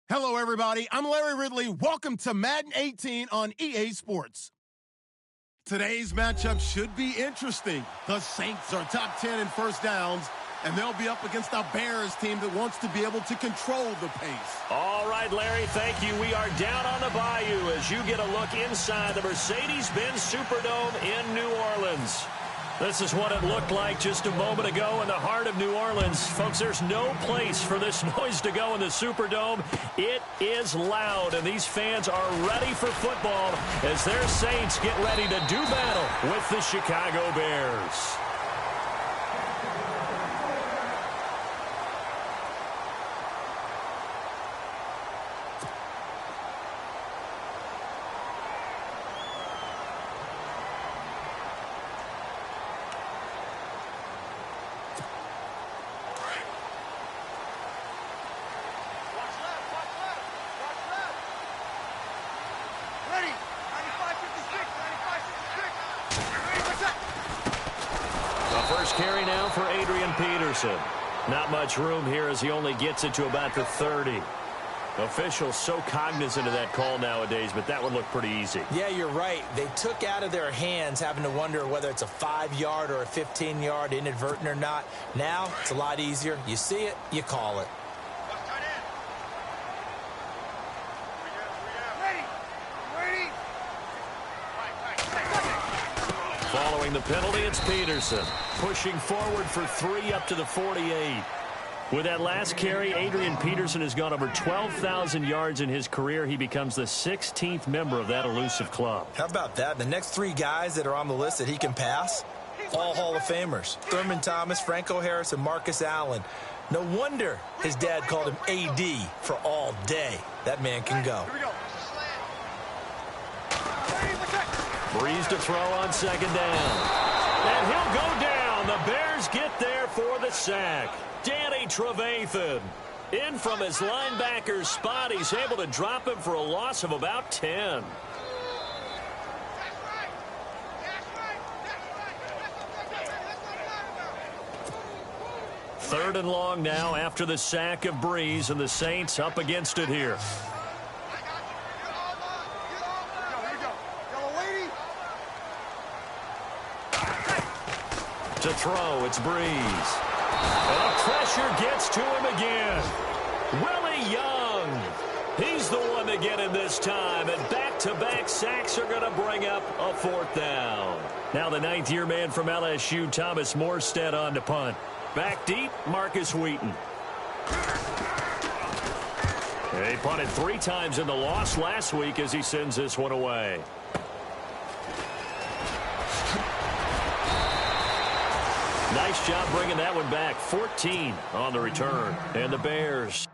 Hello, everybody. I'm Larry Ridley. Welcome to Madden 18 on EA Sports. Today's matchup should be interesting. The Saints are top 10 in first downs, and they'll be up against a Bears team that wants to be able to control the pace. All right, Larry, thank you. We are down on the bayou as you get a look inside the Mercedes-Benz Superdome in New Orleans. This is what it looked like just a moment ago in the heart of New Orleans. Folks, there's no place for this noise to go in the Superdome. It is loud, and these fans are ready for football as their Saints get ready to do battle with the Chicago Bears. Carry now for Adrian Peterson. Not much room here as he only gets it to about the 30. Officials so cognizant of that call nowadays, but that would look pretty easy. Yeah, you're right. They took out of their hands having to wonder whether it's a 5-yard or a 15-yard, inadvertent or not. Now, it's a lot easier. You see it, you call it. Following the penalty, it's Peterson. Pushing forward for 3 up to the 48. With that last carry, Adrian Peterson has gone over 12,000 yards in his career. He becomes the 16th member of that elusive club. How about that? The next 3 guys that are on the list that he can pass, all Hall of Famers. Thurman Thomas, Franco Harris, and Marcus Allen. No wonder his dad called him AD for all day. That man can go. Breeze to throw on second down. And he'll go down. The Bears get there for the sack. Danny Trevathan in from his linebacker's spot. He's able to drop him for a loss of about 10. Third and long now after the sack of Breeze, and the Saints up against it here. To throw, it's Breeze. And the pressure gets to him again. Willie Young. He's the one to get him this time. And back-to-back sacks are going to bring up a 4th down. Now the 9th-year man from LSU, Thomas Morstead, on to punt. Back deep, Marcus Wheaton. He punted 3 times in the loss last week as he sends this one away. Nice job bringing that one back. 14 on the return. And the Bears.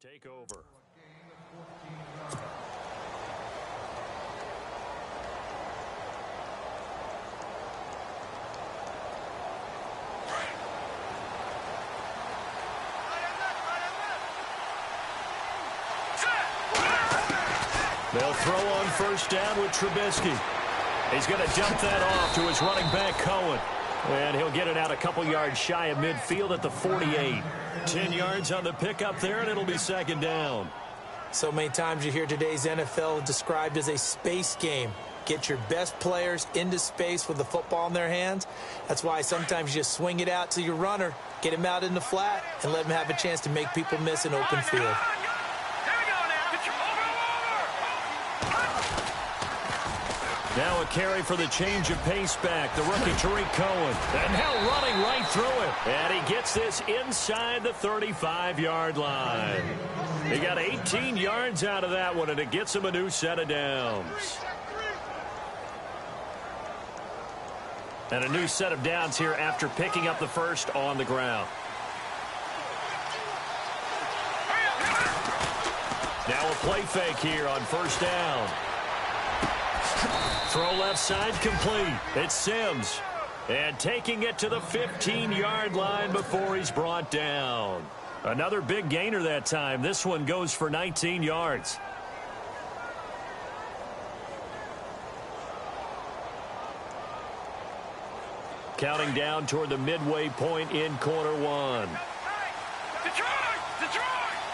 Take over. They'll throw on first down with Trubisky. He's going to dump that off to his running back, Cohen. And he'll get it out a couple yards shy of midfield at the 48. 10 yards on the pickup there, and it'll be second down. So many times you hear today's NFL described as a space game. Get your best players into space with the football in their hands. That's why sometimes you just swing it out to your runner, get him out in the flat, and let him have a chance to make people miss an open field. Now a carry for the change of pace back, the rookie Tariq Cohen. And now running right through it. And he gets this inside the 35-yard line. He got 18 yards out of that one, and it gets him a new set of downs. And a new set of downs here after picking up the first on the ground. Now a play fake here on first down. Throw left side complete. It's Sims. And taking it to the 15-yard line before he's brought down. Another big gainer that time. This one goes for 19 yards. Counting down toward the midway point in quarter one.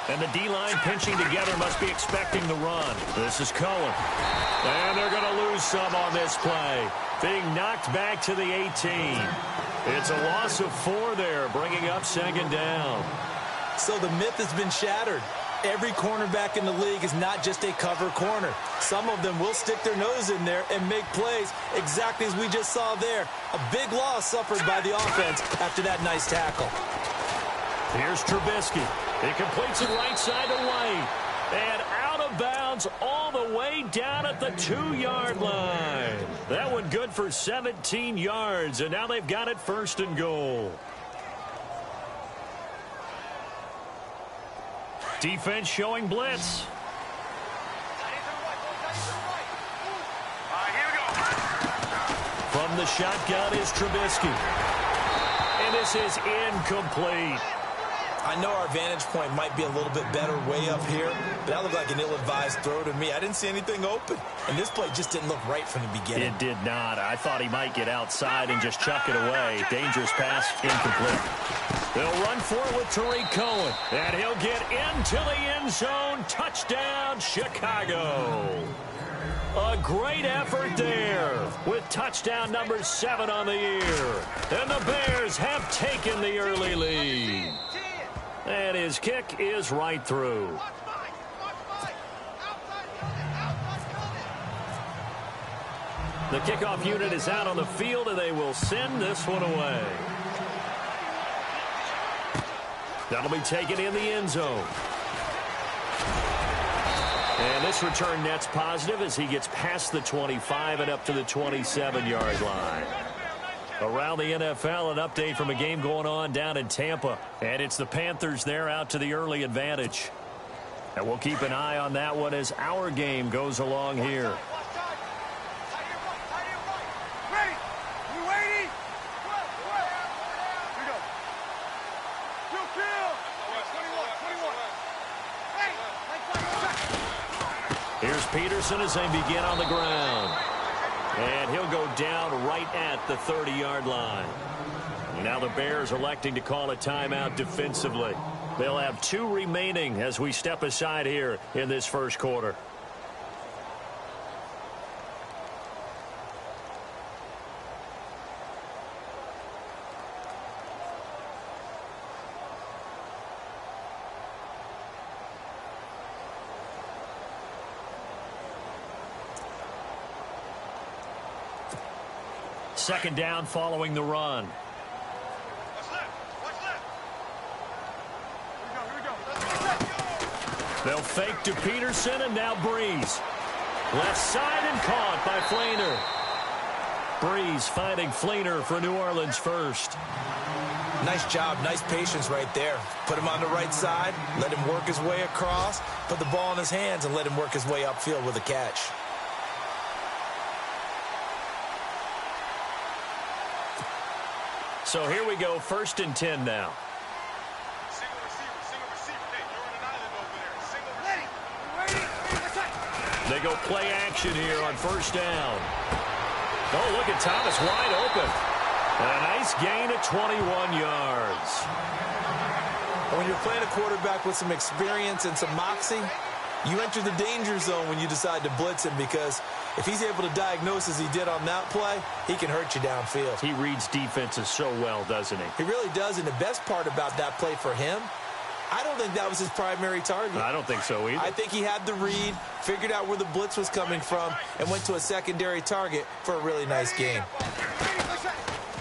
And the D-line pinching together must be expecting the run. This is Cohen. And they're going to lose some on this play. Being knocked back to the 18. It's a loss of 4 there, bringing up second down. So the myth has been shattered. Every cornerback in the league is not just a cover corner. Some of them will stick their nose in there and make plays exactly as we just saw there. A big loss suffered by the offense after that nice tackle. Here's Trubisky. He completes it right side to White. And out of bounds all the way down at the 2-yard line. That one good for 17 yards, and now they've got it first and goal. Defense showing blitz. From the shotgun is Trubisky. And this is incomplete. I know our vantage point might be a little bit better way up here, but that looked like an ill-advised throw to me. I didn't see anything open, and this play just didn't look right from the beginning. It did not. I thought he might get outside and just chuck it away. Dangerous pass, incomplete. They'll run for it with Tariq Cohen, and he'll get into the end zone. Touchdown, Chicago. A great effort there with touchdown number 7 on the year. And the Bears have taken the early lead. And his kick is right through. The kickoff unit is out on the field, and they will send this one away. That'll be taken in the end zone. And this return net's positive as he gets past the 25 and up to the 27-yard line. Around the NFL, an update from a game going on down in Tampa. And it's the Panthers there out to the early advantage. And we'll keep an eye on that one as our game goes along here. Here's Peterson as they begin on the ground. And he'll go down right at the 30-yard line. Now the Bears electing to call a timeout defensively. They'll have 2 remaining as we step aside here in this first quarter. Second down following the run. They'll fake to Peterson, and now Breeze. Left side and caught by Fleener. Breeze finding Fleener for New Orleans first. Nice job, nice patience right there. Put him on the right side, let him work his way across, put the ball in his hands, and let him work his way upfield with a catch. So here we go, 1st and 10 now. They go play action here on first down. Oh, look at Thomas wide open. And a nice gain of 21 yards. When you're playing a quarterback with some experience and some moxie, you enter the danger zone when you decide to blitz him, because if he's able to diagnose as he did on that play, he can hurt you downfield. He reads defenses so well, doesn't he? He really does, and the best part about that play for him, I don't think that was his primary target. I don't think so either. I think he had the read, figured out where the blitz was coming from, and went to a secondary target for a really nice gain.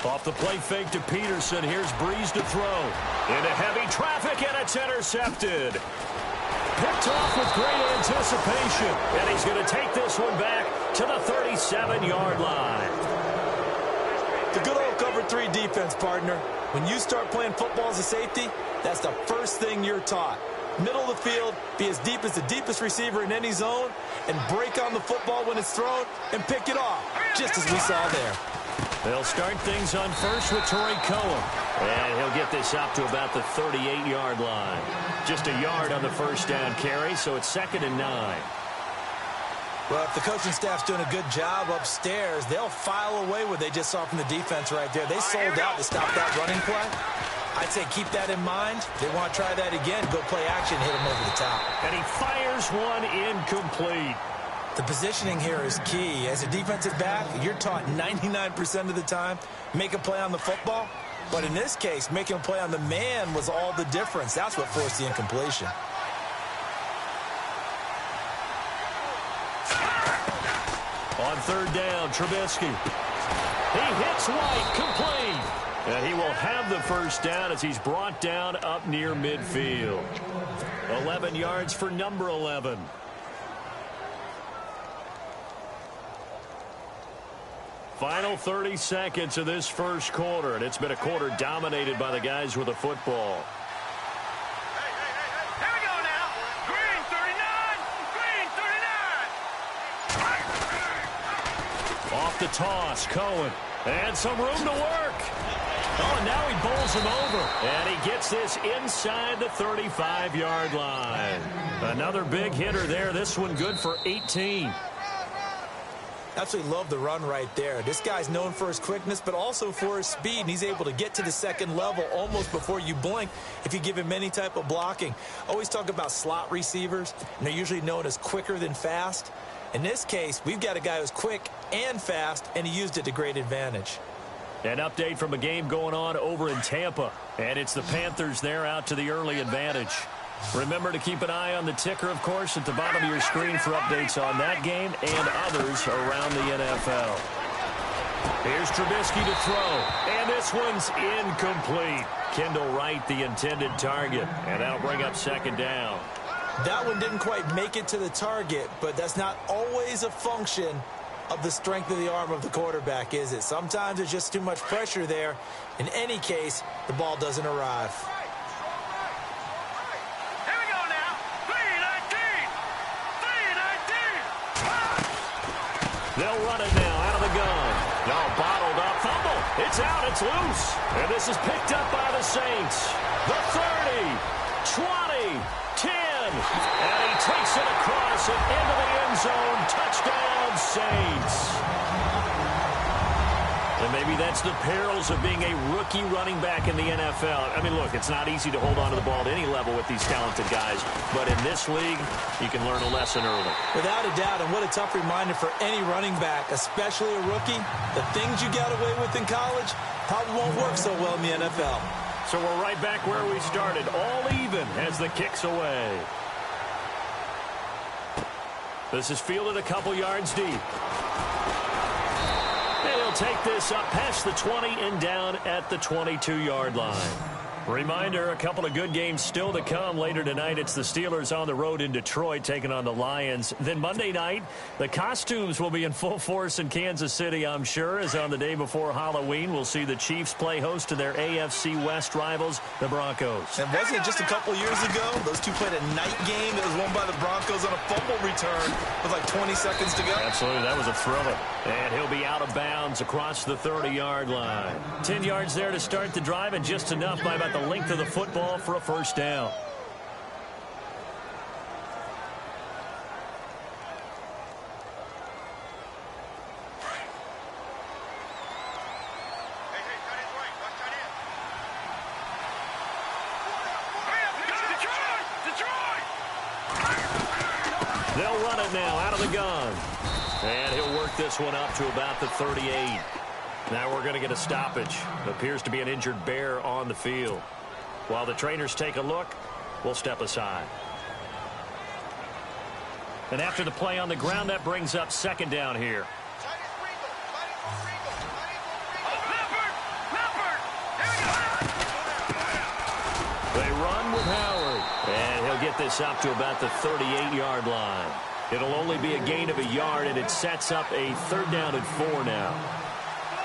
Off the play fake to Peterson. Here's Breeze to throw. Into heavy traffic, and it's intercepted. Picked off with great anticipation. And he's going to take this one back to the 37-yard line. The 3 defense, partner. When you start playing football as a safety, that's the first thing you're taught. Middle of the field, be as deep as the deepest receiver in any zone, and break on the football when it's thrown and pick it off, just as we saw there. They'll start things on first with Torrey Cohen. And he'll get this up to about the 38-yard line. Just a yard on the first down carry, so it's 2nd and 9. Well, if the coaching staff's doing a good job upstairs, they'll file away what they just saw from the defense right there. They sold out to stop that running play. I'd say keep that in mind. If they want to try that again, go play action, hit him over the top. And he fires one incomplete. The positioning here is key. As a defensive back, you're taught 99% of the time, make a play on the football. But in this case, making a play on the man was all the difference. That's what forced the incompletion. On 3rd down, Trubisky. He hits White, complete. And he will have the first down as he's brought down up near midfield. 11 yards for number 11. Final 30 seconds of this first quarter, and it's been a quarter dominated by the guys with the football. Here we go now. Green 39. Green 39. Off the toss, Cohen. And some room to work. Oh, and now he bowls him over. And he gets this inside the 35-yard line. Another big hitter there. This one good for 18. Absolutely love the run right there. This guy's known for his quickness, but also for his speed. And he's able to get to the second level almost before you blink if you give him any type of blocking. Always talk about slot receivers, and they're usually known as quicker than fast. In this case, we've got a guy who's quick and fast, and he used it to great advantage. An update from a game going on over in Tampa. And it's the Panthers there out to the early advantage. Remember to keep an eye on the ticker, of course, at the bottom of your screen for updates on that game and others around the NFL. Here's Trubisky to throw. And this one's incomplete. Kendall Wright, the intended target. And that'll bring up 2nd down. That one didn't quite make it to the target, but that's not always a function of the strength of the arm of the quarterback, is it? Sometimes there's just too much pressure there. In any case, the ball doesn't arrive. Here we go now. 3-19. 3-19. They'll run it now out of the gun. No, bottled up. Fumble. It's out. It's loose. And this is picked up by the Saints. The 30, 20, 10. And he takes it across and into the end zone. Touchdown, Saints. And maybe that's the perils of being a rookie running back in the NFL. I mean, look, it's not easy to hold on to the ball at any level with these talented guys. But in this league, you can learn a lesson early. Without a doubt, and what a tough reminder for any running back, especially a rookie. The things you got away with in college probably won't work so well in the NFL. So we're right back where we started, all even as the kick's away. This is fielded a couple yards deep. And he'll take this up past the 20 and down at the 22-yard line. Reminder, a couple of good games still to come later tonight. It's the Steelers on the road in Detroit taking on the Lions. Then Monday night, the costumes will be in full force in Kansas City, I'm sure, as on the day before Halloween, we'll see the Chiefs play host to their AFC West rivals, the Broncos. And wasn't it just a couple years ago, those two played a night game that was won by the Broncos on a fumble return with like 20 seconds to go? Absolutely, that was a thriller. And he'll be out of bounds across the 30-yard line. 10 yards there to start the drive, and just enough by about the length of the football for a first down. They'll run it now out of the gun. And he'll work this one up to about the 38. Now we're going to get a stoppage. It appears to be an injured bear on the field. While the trainers take a look, we'll step aside. And after the play on the ground, that brings up 2nd down here. They run with Howard. And he'll get this up to about the 38-yard line. It'll only be a gain of a yard, and it sets up a 3rd down and 4 now.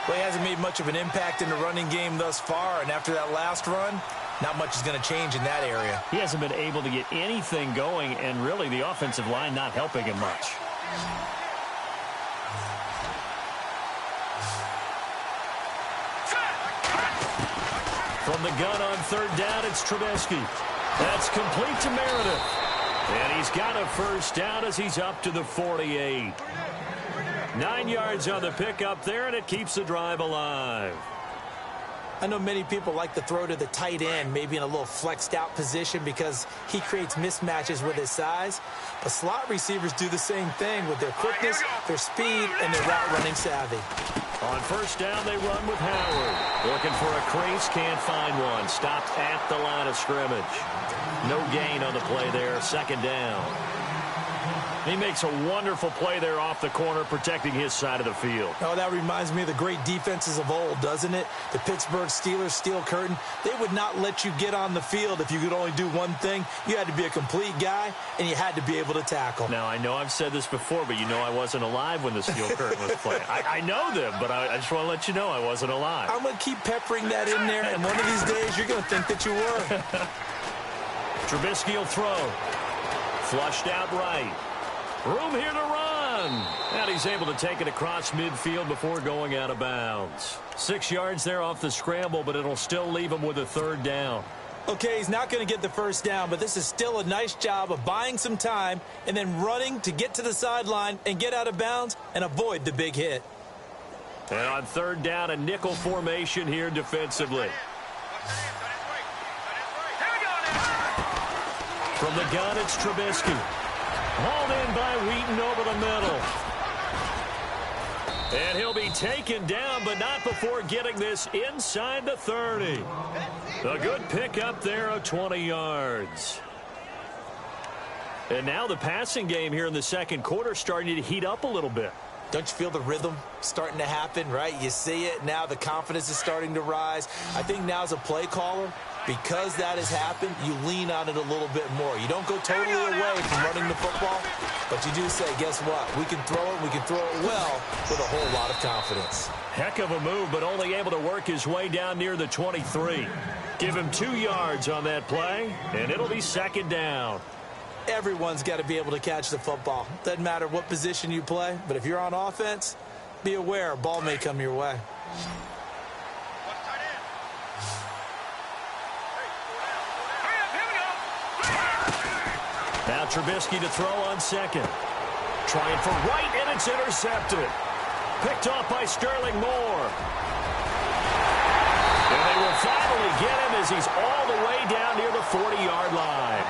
Well, he hasn't made much of an impact in the running game thus far, and after that last run, not much is going to change in that area. He hasn't been able to get anything going, and really the offensive line not helping him much. From the gun on third down, it's Trubisky. That's complete to Meredith. And he's got a first down as he's up to the 48. 9 yards on the pickup there, and it keeps the drive alive. I know many people like to throw to the tight end, maybe in a little flexed out position because he creates mismatches with his size. But slot receivers do the same thing with their quickness, their speed, and their route running savvy. On first down, they run with Howard. Looking for a crease, can't find one. Stopped at the line of scrimmage. No gain on the play there, second down. He makes a wonderful play there off the corner, protecting his side of the field. Oh, that reminds me of the great defenses of old, doesn't it? The Pittsburgh Steelers steel curtain. They would not let you get on the field if you could only do one thing. You had to be a complete guy, and you had to be able to tackle. Now, I know I've said this before, but you know I wasn't alive when the steel curtain was playing. I know them, but I just want to let you know I wasn't alive. I'm going to keep peppering that in there, and one of these days you're going to think that you were. Trubisky will throw. Flushed out right. Room here to run. And he's able to take it across midfield before going out of bounds. 6 yards there off the scramble, but it'll still leave him with a third down. Okay, he's not going to get the first down, but this is still a nice job of buying some time and then running to get to the sideline and get out of bounds and avoid the big hit. And on third down, a nickel formation here defensively. From the gun, it's Trubisky. Hauled in by Wheaton over the middle. And he'll be taken down, but not before getting this inside the 30. A good pickup there of 20 yards. And now the passing game here in the second quarter starting to heat up a little bit. Don't you feel the rhythm starting to happen, right? You see it. Now the confidence is starting to rise. I think now as a play caller, because that has happened, you lean on it a little bit more. You don't go totally away from running the football, but you do say, guess what? We can throw it. We can throw it well with a whole lot of confidence. Heck of a move, but only able to work his way down near the 23. Give him 2 yards on that play, and it'll be second down. Everyone's got to be able to catch the football. Doesn't matter what position you play, but if you're on offense, be aware a ball may come your way. Now Trubisky to throw on second. Trying for right, and it's intercepted. Picked off by Sterling Moore. And they will finally get him as he's all the way down near the 40-yard line.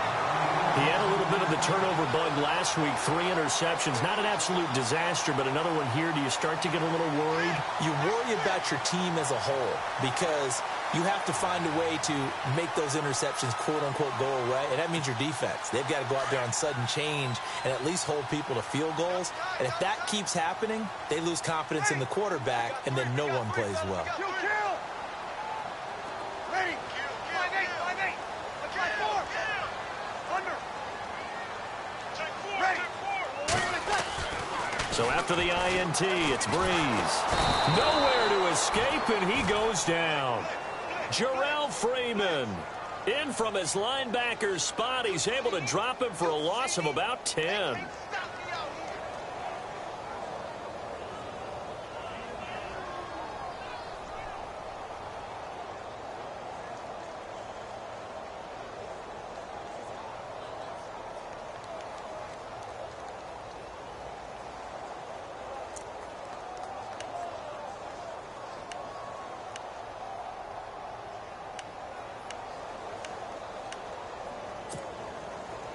He had a little bit of the turnover bug last week, 3 interceptions. Not an absolute disaster, but another one here. Do you start to get a little worried? You worry about your team as a whole because you have to find a way to make those interceptions, quote-unquote, go away, and that means your defense. They've got to go out there on sudden change and at least hold people to field goals. And if that keeps happening, they lose confidence in the quarterback, and then no one plays well. So after the INT, it's Breeze. Nowhere to escape, and he goes down. Jarrell Freeman in from his linebacker's spot. He's able to drop him for a loss of about 10.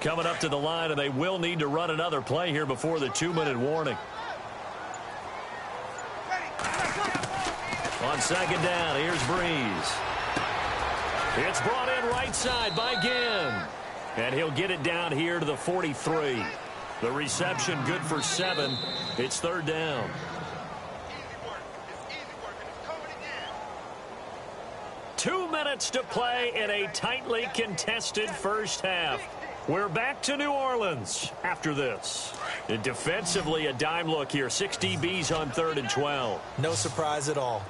Coming up to the line, and they will need to run another play here before the 2-minute warning. On second down, here's Breeze. It's brought in right side by Ginn. And he'll get it down here to the 43. The reception good for 7. It's third down. Two minutes to play in a tightly contested first half. We're back to New Orleans after this. Defensively, a dime look here. 6 DBs on 3rd and 12. No surprise at all.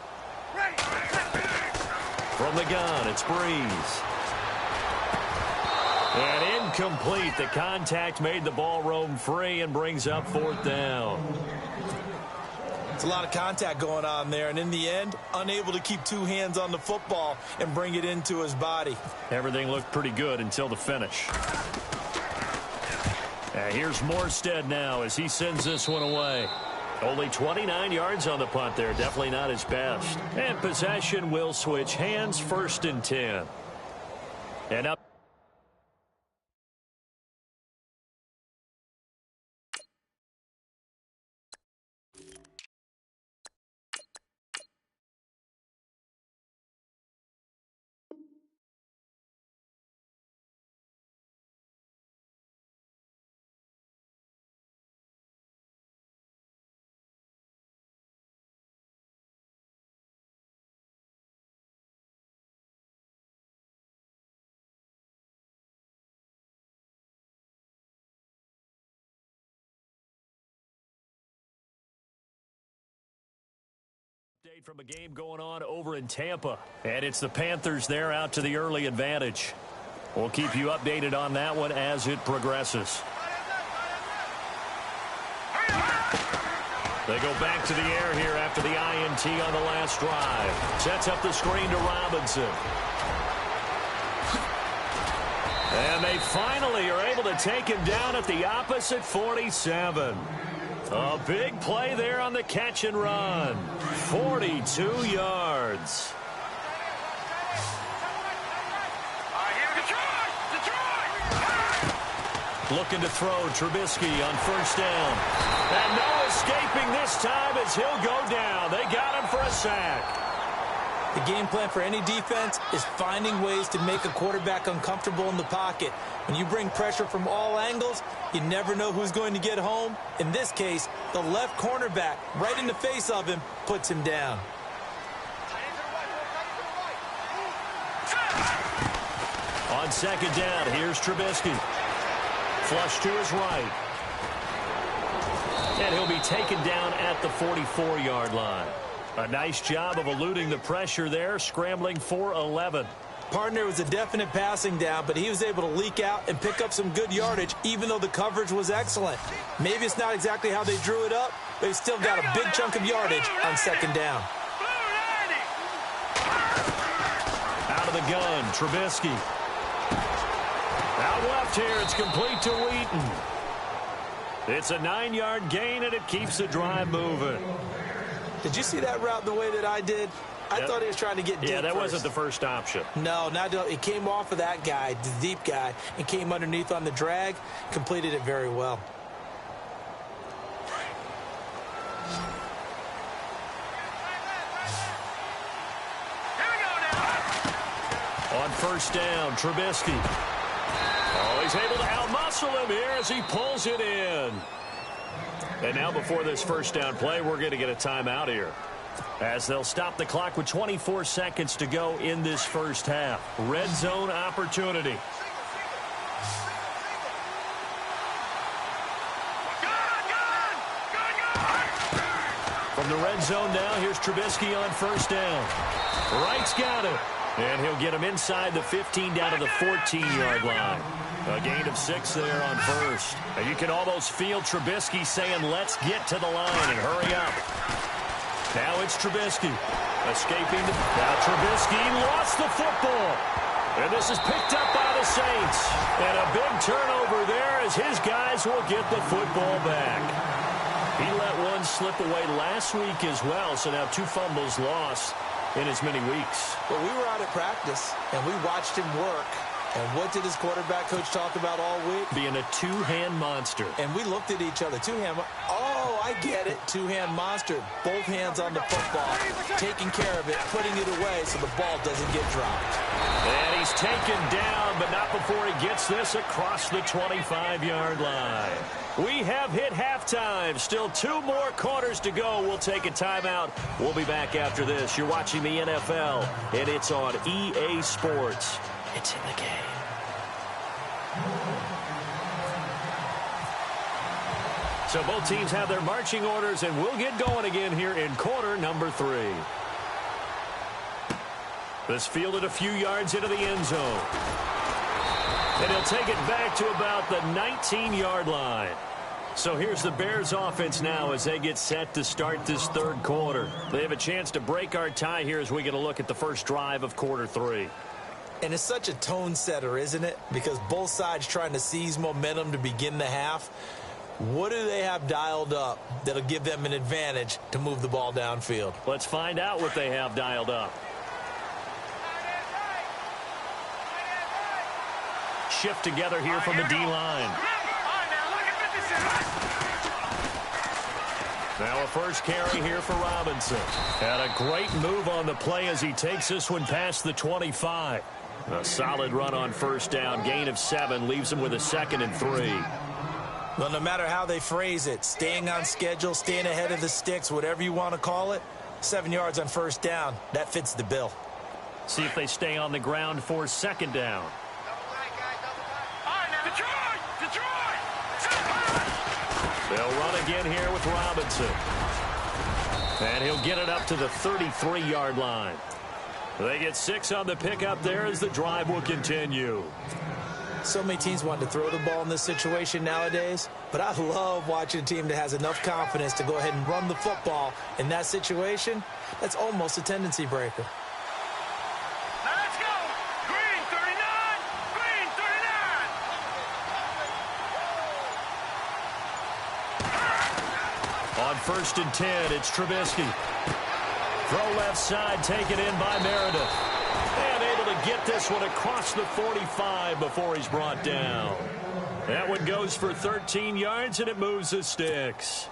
From the gun, it's Breeze. And incomplete. The contact made the ball roam free and brings up 4th down. It's a lot of contact going on there, and in the end, unable to keep 2 hands on the football and bring it into his body. Everything looked pretty good until the finish. Here's Morstead now as he sends this one away. Only 29 yards on the punt there. Definitely not his best. And possession will switch hands, 1st and 10. And up. From a game going on over in Tampa, and it's the Panthers there out to the early advantage. We'll keep you updated on that one as it progresses. They go back to the air here after the INT on the last drive. Sets up the screen to Robinson. And they finally are able to take him down at the opposite 47. A big play there on the catch and run. 42 yards. Looking to throw Trubisky on 1st down. And no escaping this time as he'll go down. They got him for a sack. The game plan for any defense is finding ways to make a quarterback uncomfortable in the pocket. When you bring pressure from all angles, you never know who's going to get home. In this case, the left cornerback, right in the face of him, puts him down. On 2nd down, here's Trubisky. Flush to his right. And he'll be taken down at the 44-yard line. A nice job of eluding the pressure there, scrambling for 11. Partner was a definite passing down, but he was able to leak out and pick up some good yardage, even though the coverage was excellent. Maybe it's not exactly how they drew it up, but he still got a big chunk of yardage on 2nd down. Out of the gun, Trubisky. Out left here, it's complete to Wheaton. It's a 9-yard gain, and it keeps the drive moving. Did you see that route the way that I did? I thought he was trying to get deep. Yeah, that first. wasn't the first option. No, it came off of that guy, the deep guy, and came underneath on the drag, completed it very well. On 1st down, Trubisky. Oh, he's able to outmuscle him here as he pulls it in. And now before this 1st down play, we're going to get a timeout here, as they'll stop the clock with 24 seconds to go in this 1st half. Red zone opportunity. From the red zone now, here's Trubisky on 1st down. Wright's got it. And he'll get him inside the 15 down to the 14-yard line. A gain of 6 there on 1st. And you can almost feel Trubisky saying, let's get to the line and hurry up. Now it's Trubisky. Escaping. Now Trubisky lost the football. And this is picked up by the Saints. And a big turnover there as his guys will get the football back. He let one slip away last week as well. So now 2 fumbles lost in as many weeks. Well, we were out at practice, and we watched him work. And what did his quarterback coach talk about all week? Being a 2-hand monster. And we looked at each other. 2-hand. Oh, I get it. 2-hand monster. Both hands on the football, taking care of it, putting it away so the ball doesn't get dropped. And he's taken down, but not before he gets this across the 25-yard line. We have hit halftime. Still 2 more quarters to go. We'll take a timeout. We'll be back after this. You're watching the NFL, and it's on EA Sports. It's in the game. So both teams have their marching orders, and we'll get going again here in quarter number 3. This fielded a few yards into the end zone. And he'll take it back to about the 19-yard line. So here's the Bears offense now as they get set to start this third quarter. They have a chance to break our tie here as we get a look at the first drive of quarter 3. And it's such a tone setter, isn't it? Because both sides trying to seize momentum to begin the half. What do they have dialed up that'll give them an advantage to move the ball downfield? Let's find out what they have dialed up. Shift together here from the D-line. Now a first carry here for Robinson. And a great move on the play as he takes this one past the 25. A solid run on first down. Gain of 7 leaves him with a 2nd and 3. Well, no matter how they phrase it, staying on schedule, staying ahead of the sticks, whatever you want to call it, 7 yards on first down, that fits the bill. See if they stay on the ground for 2nd down. They'll run again here with Robinson. And he'll get it up to the 33-yard line. They get 6 on the pickup there as the drive will continue. So many teams want to throw the ball in this situation nowadays, but I love watching a team that has enough confidence to go ahead and run the football in that situation. That's almost a tendency breaker. Now let's go. Green 39. Green 39. On 1st and 10, it's Trubisky. Throw left side, taken in by Meredith. And able to get this one across the 45 before he's brought down. That one goes for 13 yards, and it moves the sticks.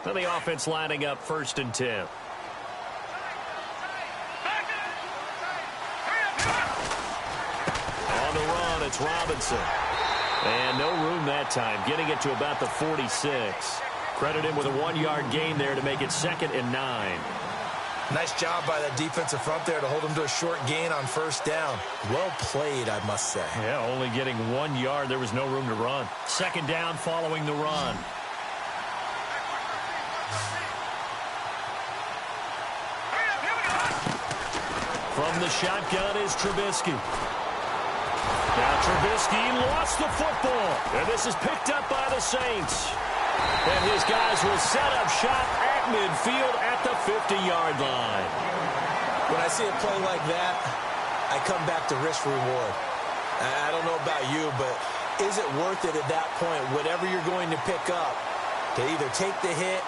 And the offense lining up 1st and 10. On the run, it's Robinson. And no room that time, getting it to about the 46. Credit him with a 1-yard gain there to make it 2nd and 9. Nice job by that defensive front there to hold him to a short gain on first down. Well played, I must say. Yeah, only getting 1 yard. There was no room to run. 2nd down following the run. From the shotgun is Trubisky. Now Trubisky lost the football. And this is picked up by the Saints. And his guys will set up shop at midfield at the 50-yard line. When I see a play like that, I come back to risk reward. I don't know about you, but is it worth it at that point, whatever you're going to pick up, to either take the hit,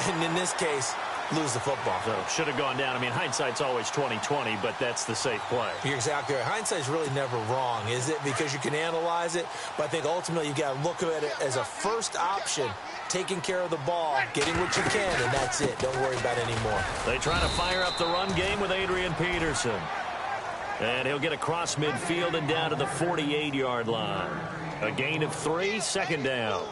and in this case, lose the football? So should have gone down. I mean, hindsight's always 20/20, but that's the safe play. You're exactly right. Hindsight's really never wrong, is it? Because you can analyze it, but I think ultimately you got to look at it as a first option, taking care of the ball, getting what you can, and that's it. Don't worry about it anymore. They try to fire up the run game with Adrian Peterson. And he'll get across midfield and down to the 48-yard line. A gain of 3, 2nd down.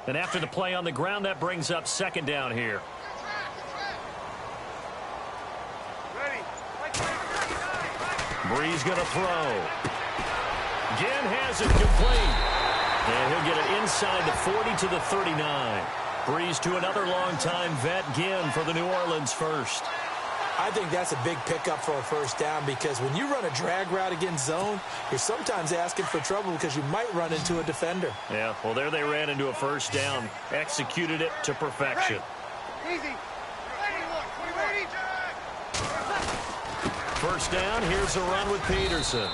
And after the play on the ground, that brings up 2nd down here. Breeze going to throw. Ginn has it complete. And he'll get it inside the 40 to the 39. Breeze to another longtime vet, Ginn, for the New Orleans first. I think that's a big pickup for a first down because when you run a drag route against zone, you're sometimes asking for trouble because you might run into a defender. Yeah, well, there they ran into a first down. Executed it to perfection. Easy. First down, here's a run with Peterson.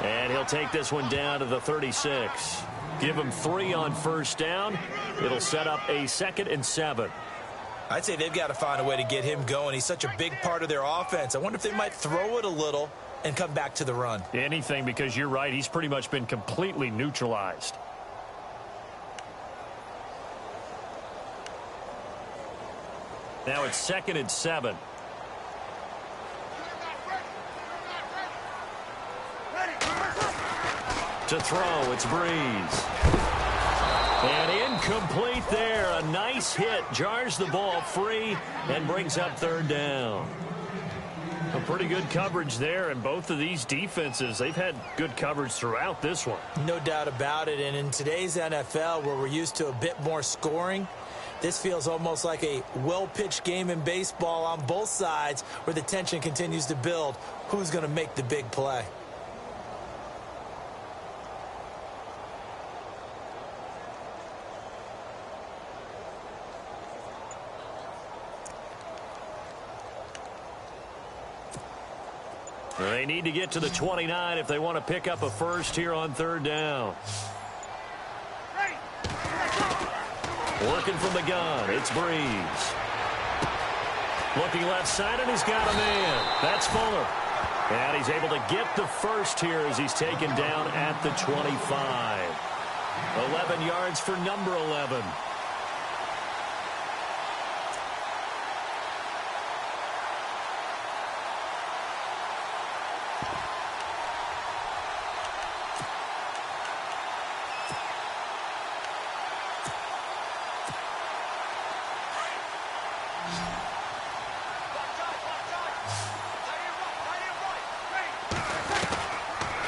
And he'll take this one down to the 36. Give him 3 on first down. It'll set up a 2nd and 7. I'd say they've got to find a way to get him going. He's such a big part of their offense. I wonder if they might throw it a little and come back to the run. Anything, because you're right. He's pretty much been completely neutralized. Now it's 2nd and 7. To throw, it's Breeze. And incomplete there. A nice hit. Jars the ball free and brings up 3rd down. A pretty good coverage there, and both of these defenses, they've had good coverage throughout this one. No doubt about it, and in today's NFL, where we're used to a bit more scoring, this feels almost like a well-pitched game in baseball on both sides where the tension continues to build. Who's going to make the big play? They need to get to the 29 if they want to pick up a first here on 3rd down. Working from the gun, it's Breeze. Looking left side, and he's got a man. That's Fuller. And he's able to get the first here as he's taken down at the 25. 11 yards for number 11.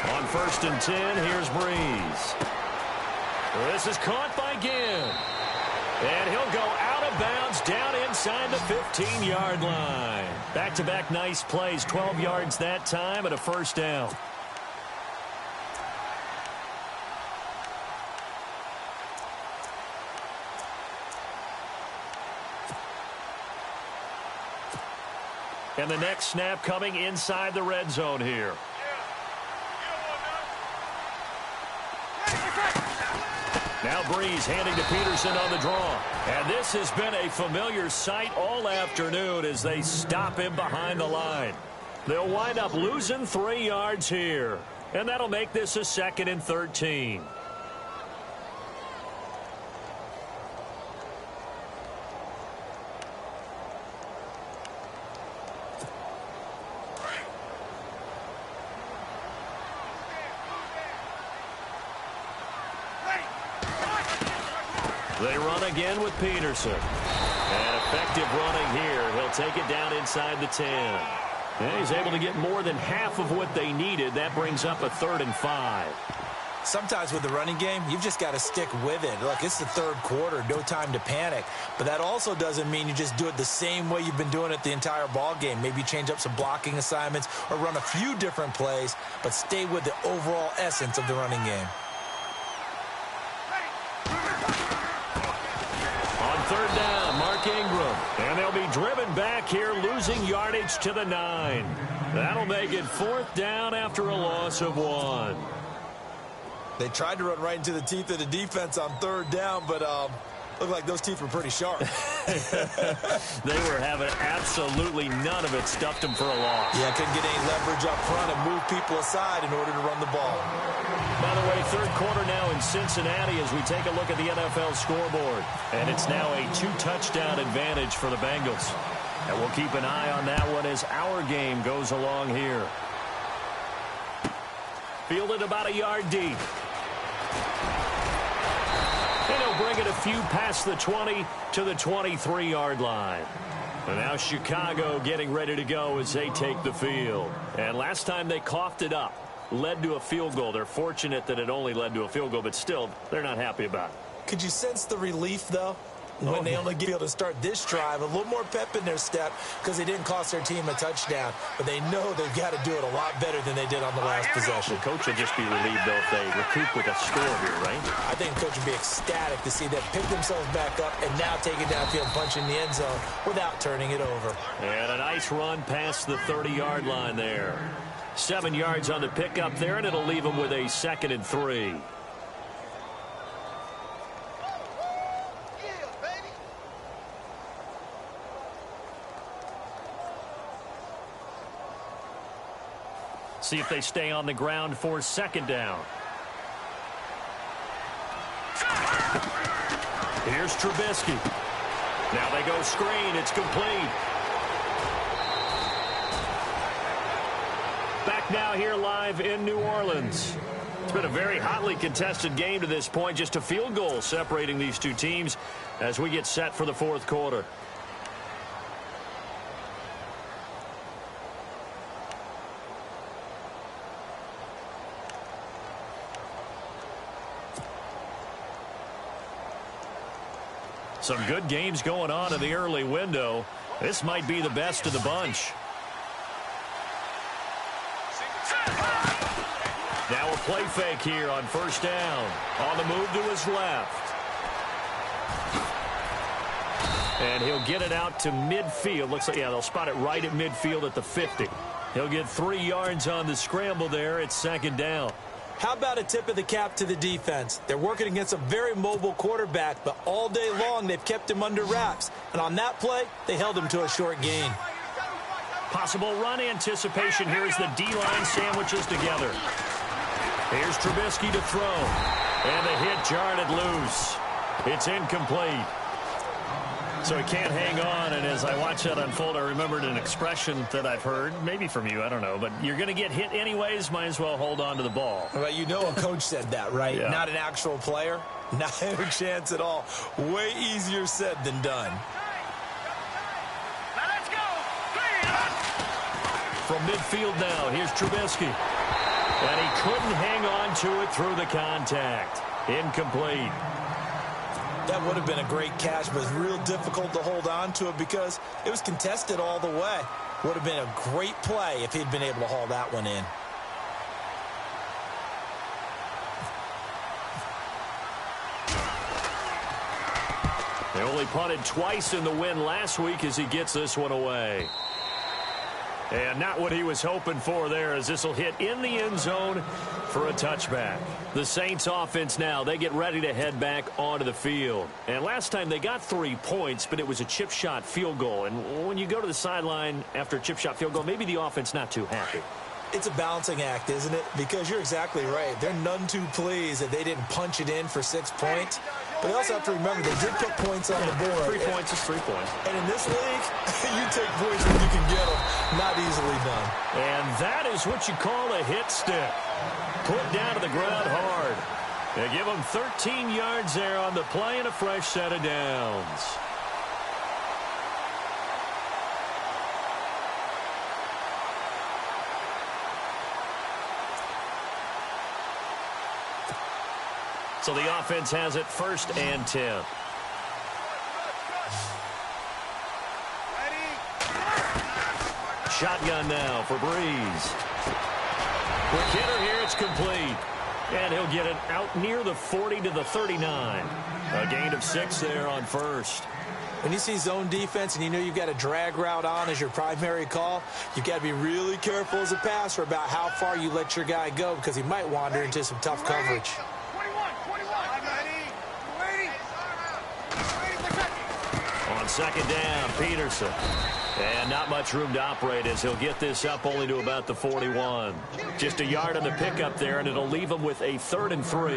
On 1st and 10, here's Breeze. This is caught by Ginn. And he'll go out of bounds down inside the 15-yard line. Back-to-back nice plays, 12 yards that time and a first down. And the next snap coming inside the red zone here. Now Breeze handing to Peterson on the draw. And this has been a familiar sight all afternoon as they stop him behind the line. They'll wind up losing 3 yards here. And that'll make this a 2nd and 13. They run again with Peterson. And effective running here. He'll take it down inside the 10. And he's able to get more than half of what they needed. That brings up a 3rd and 5. Sometimes with the running game, you've just got to stick with it. Look, it's the 3rd quarter, no time to panic. But that also doesn't mean you just do it the same way you've been doing it the entire ball game. Maybe change up some blocking assignments or run a few different plays, but stay with the overall essence of the running game. On 3rd down, Mark Ingram. And they'll be driven back here, losing yardage to the 9. That'll make it 4th down after a loss of 1. They tried to run right into the teeth of the defense on 3rd down, but looked like those teeth were pretty sharp. They were having absolutely none of it. Stuffed them for a loss. Yeah, couldn't get any leverage up front and move people aside in order to run the ball. By the way, 3rd quarter now in Cincinnati as we take a look at the NFL scoreboard. And it's now a 2-touchdown advantage for the Bengals. And we'll keep an eye on that one as our game goes along here. Fielded about a yard deep. And he'll bring it a few past the 20 to the 23-yard line. And now Chicago getting ready to go as they take the field. And last time they coughed it up, led to a field goal. They're fortunate that it only led to a field goal, but still, they're not happy about it. Could you sense the relief, though? When they only get able to start this drive, a little more pep in their step because they didn't cost their team a touchdown. But they know they've got to do it a lot better than they did on the last possession. The coach will just be relieved, though, if they recoup with a score here, right? I think the coach would be ecstatic to see them pick themselves back up and now take it downfield and punch in the end zone without turning it over. And a nice run past the 30-yard line there. 7 yards on the pickup there, and it'll leave them with a 2nd and 3. See if they stay on the ground for 2nd down. Here's Trubisky. Now they go screen. It's complete. Back now here live in New Orleans. It's been a very hotly contested game to this point. Just a field goal separating these two teams as we get set for the fourth quarter. Some good games going on in the early window. This might be the best of the bunch. Now a play fake here on first down. On the move to his left. And he'll get it out to midfield. Looks like, yeah, they'll spot it right at midfield at the 50. He'll get 3 yards on the scramble there. It's second down. How about a tip of the cap to the defense? They're working against a very mobile quarterback, but all day long they've kept him under wraps. And on that play, they held him to a short gain. Possible run anticipation here as the D-line sandwiches together. Here's Trubisky to throw. And the hit jarred it loose. It's incomplete. So he can't hang on, and as I watch that unfold, I remembered an expression that I've heard, maybe from you, I don't know, but you're going to get hit anyways, might as well hold on to the ball. Well, you know a coach said that, right? Yeah. Not an actual player. Not a chance at all. Way easier said than done. Now let's go. From midfield now, here's Trubisky. And he couldn't hang on to it through the contact. Incomplete. That would have been a great catch, but it's real difficult to hold on to it because it was contested all the way. Would have been a great play if he'd been able to haul that one in. They only punted twice in the win last week as he gets this one away. And not what he was hoping for there, as this will hit in the end zone for a touchback. The Saints offense now, they get ready to head back onto the field. And last time they got 3 points, but it was a chip shot field goal. And when you go to the sideline after a chip shot field goal, maybe the offense not too happy. It's a balancing act, isn't it? Because you're exactly right. They're none too pleased that they didn't punch it in for 6 points. But they also have to remember they did put points on the board. 3 points is 3 points. And in this league, you take points when you can get them. Not easily done. And that is what you call a hit stick. Put down to the ground hard. They give them 13 yards there on the play and a fresh set of downs. So the offense has it 1st and 10. Shotgun now for Breeze. Quick hitter here, it's complete. And he'll get it out near the 40 to the 39. A gain of 6 there on first. When you see zone defense and you know you've got a drag route on as your primary call, you've got to be really careful as a passer about how far you let your guy go because he might wander into some tough coverage. On second down, Peterson. And not much room to operate as he'll get this up only to about the 41. Just a yard on the pickup there, and it'll leave him with a 3rd and 3.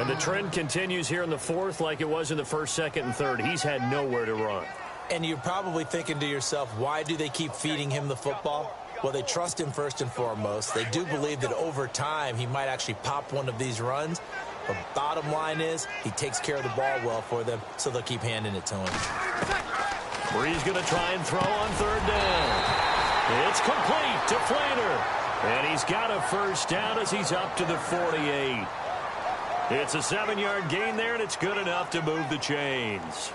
And the trend continues here in the 4th like it was in the 1st, 2nd, and 3rd. He's had nowhere to run. And you're probably thinking to yourself, why do they keep feeding him the football? Well, they trust him first and foremost. They do believe that over time he might actually pop one of these runs. But bottom line is he takes care of the ball well for them, so they'll keep handing it to him. Breeze going to try and throw on 3rd down. It's complete to Flater. And he's got a first down as he's up to the 48. It's a 7-yard gain there, and it's good enough to move the chains.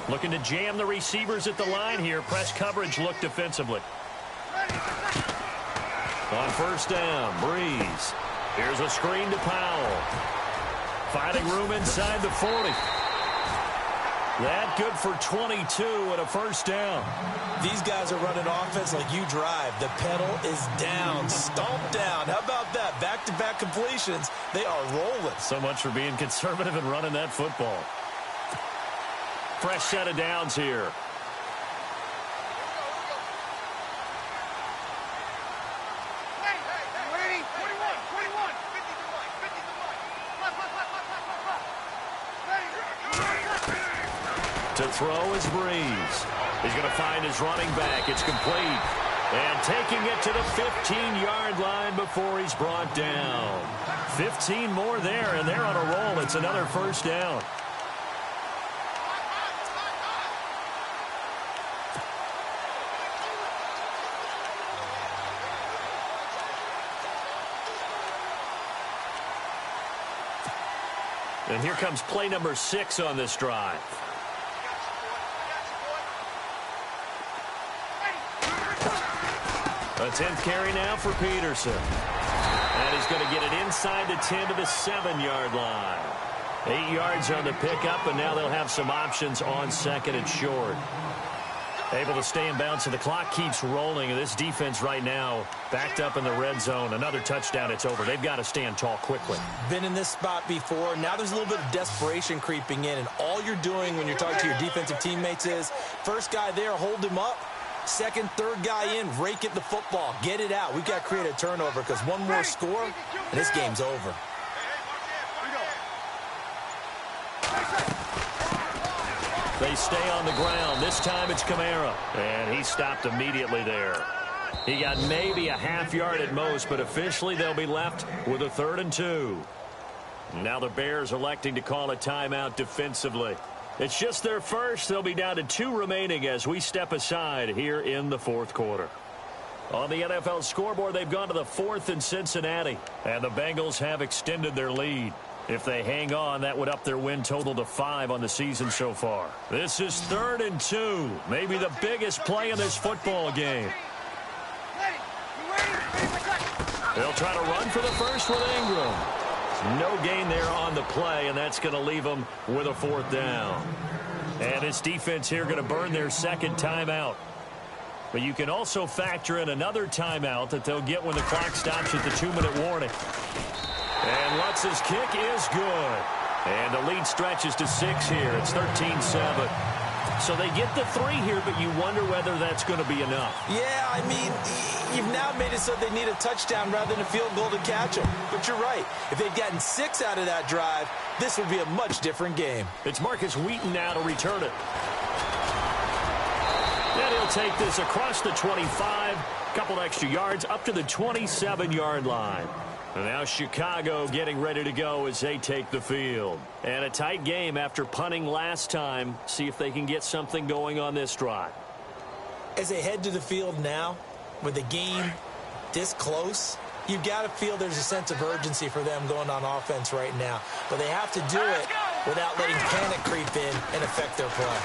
Looking to jam the receivers at the line here. Press coverage look defensively. On 1st down, Breeze. Here's a screen to Powell. Finding room inside the 40. That good for 22 and a first down. These guys are running offense like you drive. The pedal is down, stomped down. How about that? Back-to-back completions. They are rolling. So much for being conservative and running that football. Fresh set of downs here. To throw is Breeze. He's going to find his running back. It's complete. And taking it to the 15-yard line before he's brought down. 15 more there, and they're on a roll. It's another first down. And here comes play number 6 on this drive. A 10th carry now for Peterson. And he's going to get it inside the 10 to the 7-yard line. 8 yards on the pickup, and now they'll have some options on second and short. Able to stay in bounds, so the clock keeps rolling. And this defense right now backed up in the red zone. Another touchdown, it's over. They've got to stand tall quickly. Been in this spot before. Now there's a little bit of desperation creeping in. And all you're doing when you're talking to your defensive teammates is, first guy there, hold him up. Second, third guy in, rake at the football. Get it out. We've got to create a turnover because one more score, and this game's over. They stay on the ground. This time it's Kamara. And he stopped immediately there. He got maybe a half yard at most, but officially they'll be left with a 3rd and 2. Now the Bears electing to call a timeout defensively. It's just their first. They'll be down to 2 remaining as we step aside here in the 4th quarter. On the NFL scoreboard, they've gone to the 4th in Cincinnati, and the Bengals have extended their lead. If they hang on, that would up their win total to 5 on the season so far. This is 3rd and 2, maybe the biggest play in this football game. They'll try to run for the first with Ingram. No gain there on the play, and that's going to leave them with a 4th down. And this defense here going to burn their second timeout. But you can also factor in another timeout that they'll get when the clock stops at the 2-minute warning. And Lutz's kick is good. And the lead stretches to 6 here. It's 13-7. So they get the 3 here, but you wonder whether that's going to be enough. Yeah, I mean, you've now made it so they need a touchdown rather than a field goal to catch them. But you're right. If they'd gotten 6 out of that drive, this would be a much different game. It's Marcus Wheaton now to return it. And he'll take this across the 25, couple extra yards up to the 27-yard line. And now Chicago getting ready to go as they take the field. And a tight game after punting last time. See if they can get something going on this drive. As they head to the field now, with the game this close, you've got to feel there's a sense of urgency for them going on offense right now. But they have to do it without letting panic creep in and affect their play.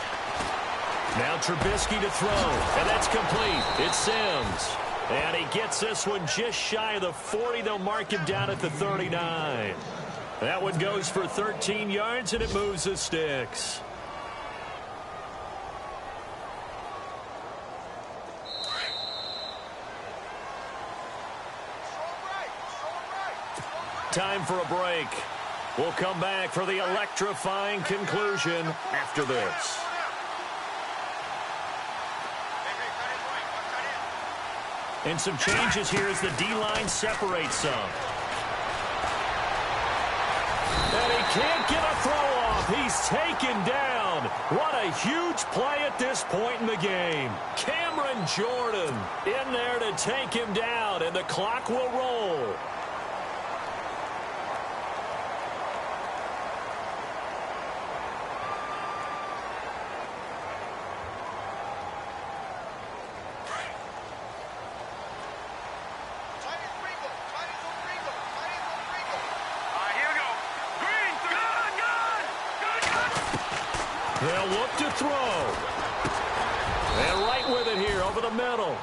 Now Trubisky to throw, and that's complete. It's Sims. And he gets this one just shy of the 40. They'll mark him down at the 39. That one goes for 13 yards, and it moves the sticks. Time for a break. We'll come back for the electrifying conclusion after this. And some changes here as the D-line separates some. And he can't get a throw off. He's taken down. What a huge play at this point in the game. Cameron Jordan in there to take him down, and the clock will roll. They'll look to throw. And right with it here over the middle.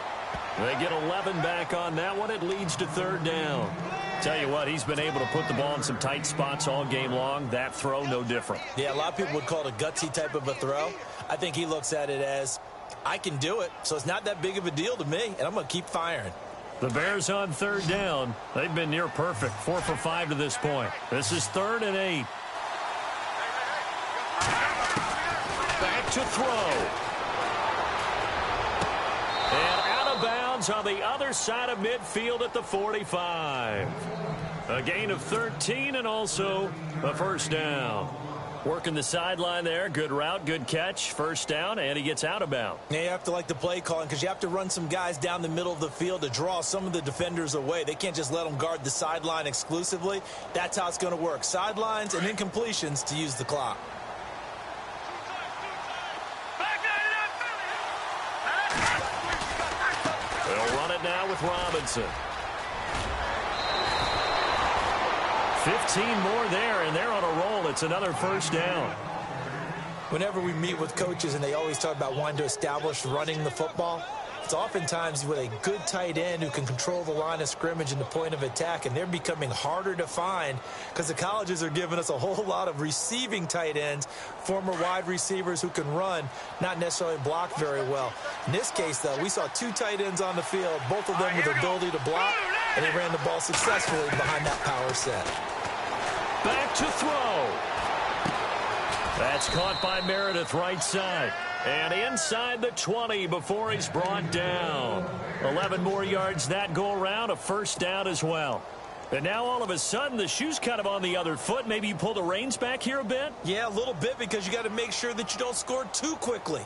They get 11 back on that one. It leads to 3rd down. Tell you what, he's been able to put the ball in some tight spots all game long. That throw, no different. Yeah, a lot of people would call it a gutsy type of a throw. I think he looks at it as, I can do it, so it's not that big of a deal to me, and I'm going to keep firing. The Bears on 3rd down. They've been near perfect, 4 for 5 to this point. This is 3rd and 8. Back to throw. And out of bounds on the other side of midfield at the 45. A gain of 13 and also a first down. Working the sideline there. Good route, good catch. First down, and he gets out of bounds. Yeah, you have to like the play calling because you have to run some guys down the middle of the field to draw some of the defenders away. They can't just let them guard the sideline exclusively. That's how it's going to work. Sidelines and incompletions to use the clock. They'll run it now with Robinson. 15 more there, and they're on a roll. It's another first down. Whenever we meet with coaches and they always talk about wanting to establish running the football, it's oftentimes with a good tight end who can control the line of scrimmage and the point of attack, and they're becoming harder to find because the colleges are giving us a whole lot of receiving tight ends, former wide receivers who can run, not necessarily block very well. In this case, though, we saw two tight ends on the field, both of them with the ability to block, and they ran the ball successfully behind that power set. Back to throw. That's caught by Meredith right side. And inside the 20 before he's brought down. 11 more yards that go around, a first down as well. And now all of a sudden the shoe's kind of on the other foot. Maybe you pull the reins back here a bit? Yeah, a little bit because you got to make sure that you don't score too quickly.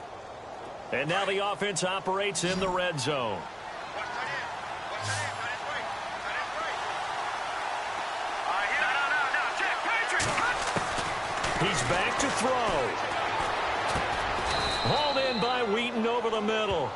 And now the offense operates in the red zone. He's back to throw. Hauled in by Wheaton over the middle.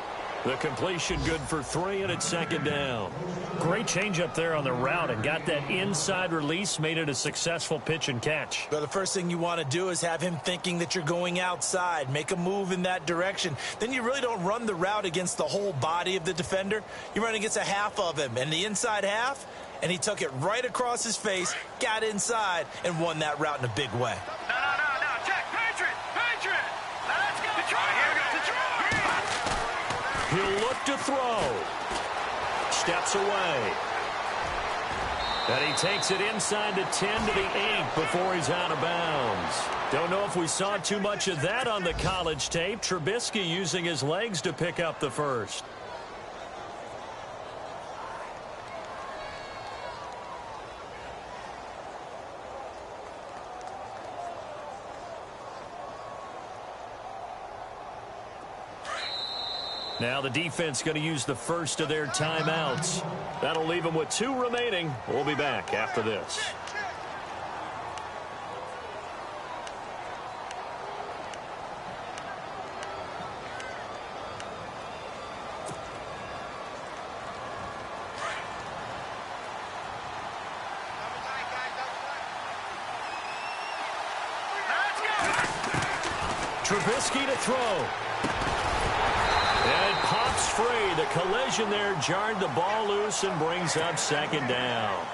The completion good for 3, and it's second down. Great change up there on the route and got that inside release, made it a successful pitch and catch. Well, the first thing you want to do is have him thinking that you're going outside, make a move in that direction. Then you really don't run the route against the whole body of the defender. You run against a half of him, and the inside half, and he took it right across his face, got inside, and won that route in a big way. No, check, Patriot, let's go, Detroit. He'll look to throw. Steps away. And he takes it inside the 10 to the 8 before he's out of bounds. Don't know if we saw too much of that on the college tape. Trubisky using his legs to pick up the first. Now the defense going to use the first of their timeouts. That'll leave them with 2 remaining. We'll be back after this. Trubisky to throw. And it pops free. The collision there jarred the ball loose and brings up second down.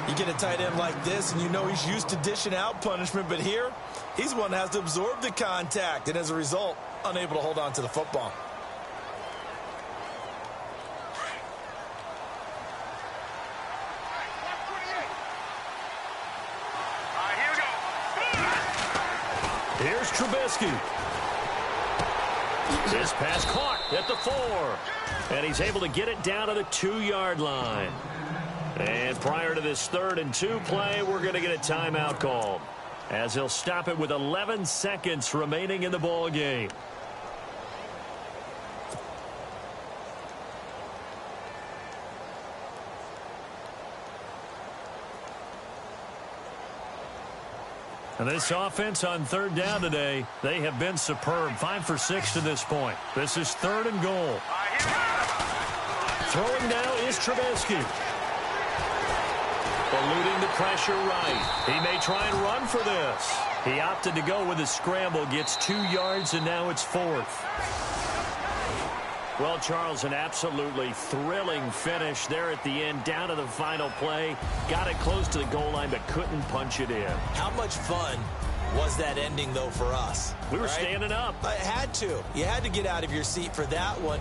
You get a tight end like this, and you know he's used to dishing out punishment, but here, he's one that has to absorb the contact, and as a result, unable to hold on to the football. Here's Trubisky. This pass caught at the 4. And he's able to get it down to the 2-yard line. And prior to this 3rd and 2 play, we're going to get a timeout called, as he'll stop it with 11 seconds remaining in the ball game. And this offense on 3rd down today, they have been superb. 5 for 6 to this point. This is 3rd and goal. Throwing now is Trubisky. Eluding the pressure right. He may try and run for this. He opted to go with a scramble, gets 2 yards, and now it's 4th. Well, Charles, an absolutely thrilling finish there at the end, down to the final play. Got it close to the goal line, but couldn't punch it in. How much fun was that ending, though, for us? We were standing up. I had to. You had to get out of your seat for that one.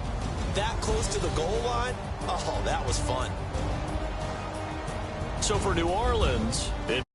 That close to the goal line? Oh, that was fun. So for New Orleans, it